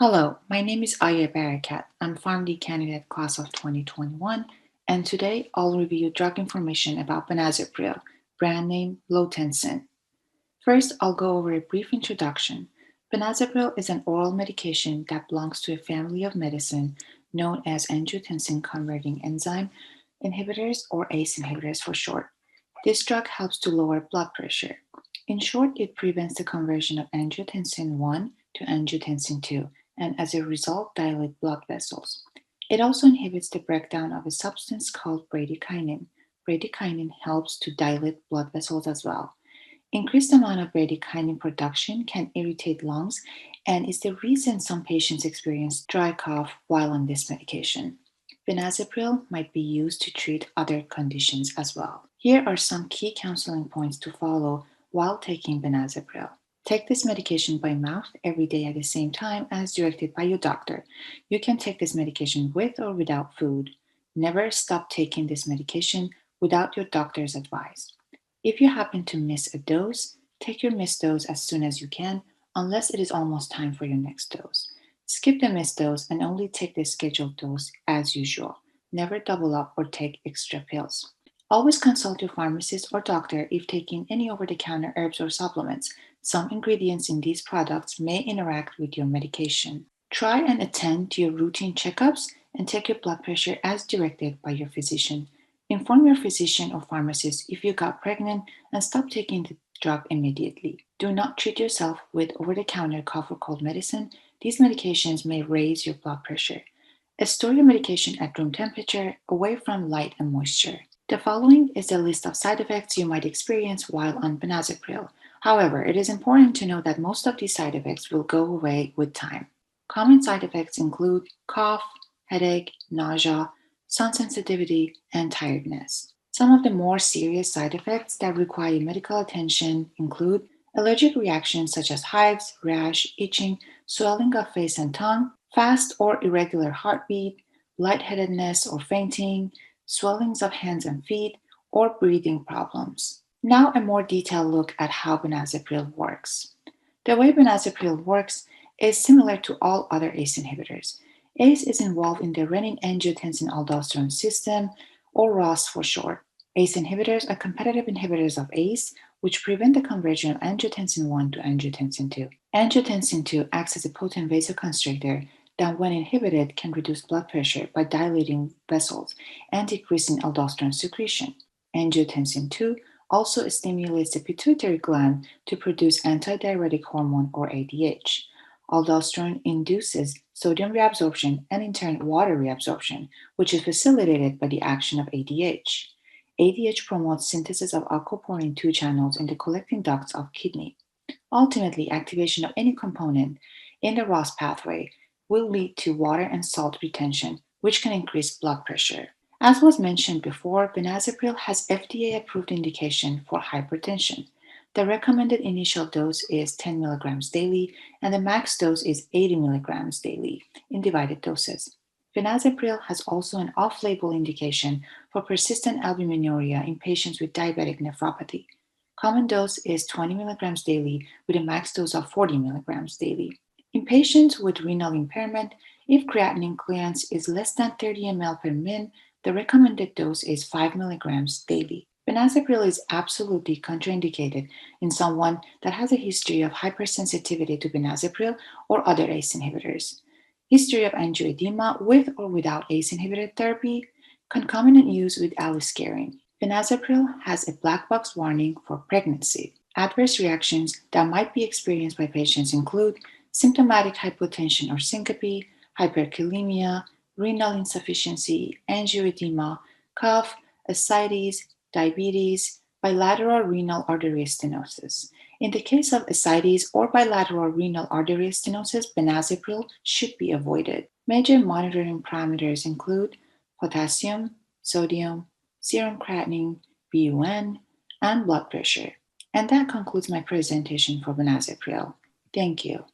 Hello, my name is Ayeh Barekat. I'm Pharmacist Candidate class of 2021, and today I'll review drug information about Benazepril, brand name Lotensin. First, I'll go over a brief introduction. Benazepril is an oral medication that belongs to a family of medicine known as angiotensin converting enzyme inhibitors or ACE inhibitors for short. This drug helps to lower blood pressure. In short, it prevents the conversion of angiotensin 1 to angiotensin 2 and as a result dilate blood vessels. It also inhibits the breakdown of a substance called bradykinin. Bradykinin helps to dilate blood vessels as well. Increased amount of bradykinin production can irritate lungs and is the reason some patients experience dry cough while on this medication. Benazepril might be used to treat other conditions as well. Here are some key counseling points to follow while taking Benazepril. Take this medication by mouth every day at the same time as directed by your doctor. You can take this medication with or without food. Never stop taking this medication without your doctor's advice. If you happen to miss a dose, take your missed dose as soon as you can, unless it is almost time for your next dose. Skip the missed dose and only take the scheduled dose as usual. Never double up or take extra pills. Always consult your pharmacist or doctor if taking any over the counter herbs or supplements. Some ingredients in these products may interact with your medication. Try and attend to your routine checkups and take your blood pressure as directed by your physician. Inform your physician or pharmacist if you got pregnant and stop taking the drug immediately. Do not treat yourself with over the counter cough or cold medicine. These medications may raise your blood pressure. Store your medication at room temperature, away from light and moisture. The following is a list of side effects you might experience while on Benazepril. However, it is important to know that most of these side effects will go away with time. Common side effects include cough, headache, nausea, sun sensitivity, and tiredness. Some of the more serious side effects that require medical attention include allergic reactions such as hives, rash, itching, swelling of face and tongue, fast or irregular heartbeat, lightheadedness or fainting, swellings of hands and feet, or breathing problems. Now, a more detailed look at how Benazepril works. The way Benazepril works is similar to all other ACE inhibitors. ACE is involved in the renin-angiotensin-aldosterone system, or ROS for short. ACE inhibitors are competitive inhibitors of ACE, which prevent the conversion of angiotensin 1 to angiotensin 2. Angiotensin 2 acts as a potent vasoconstrictor that, when inhibited, can reduce blood pressure by dilating vessels and decreasing aldosterone secretion. Angiotensin 2 also stimulates the pituitary gland to produce antidiuretic hormone, or ADH. Aldosterone induces sodium reabsorption and in turn water reabsorption, which is facilitated by the action of ADH. ADH promotes synthesis of aquaporin 2 channels in the collecting ducts of kidney. Ultimately, activation of any component in the ROS pathway will lead to water and salt retention, which can increase blood pressure. As was mentioned before, Benazepril has FDA-approved indication for hypertension. The recommended initial dose is 10 milligrams daily, and the max dose is 80 milligrams daily in divided doses. Benazepril has also an off-label indication for persistent albuminuria in patients with diabetic nephropathy. Common dose is 20 milligrams daily with a max dose of 40 milligrams daily. In patients with renal impairment, if creatinine clearance is less than 30 ml per min, the recommended dose is 5 milligrams daily. Benazepril is absolutely contraindicated in someone that has a history of hypersensitivity to benazepril or other ACE inhibitors, history of angioedema with or without ACE inhibitor therapy, concomitant use with aliskiren. Benazepril has a black box warning for pregnancy. Adverse reactions that might be experienced by patients include symptomatic hypotension or syncope, hyperkalemia, renal insufficiency, angioedema, cough, ascites, diabetes, bilateral renal artery stenosis. In the case of ascites or bilateral renal artery stenosis, benazepril should be avoided. Major monitoring parameters include potassium, sodium, serum creatinine, BUN, and blood pressure. And that concludes my presentation for benazepril. Thank you.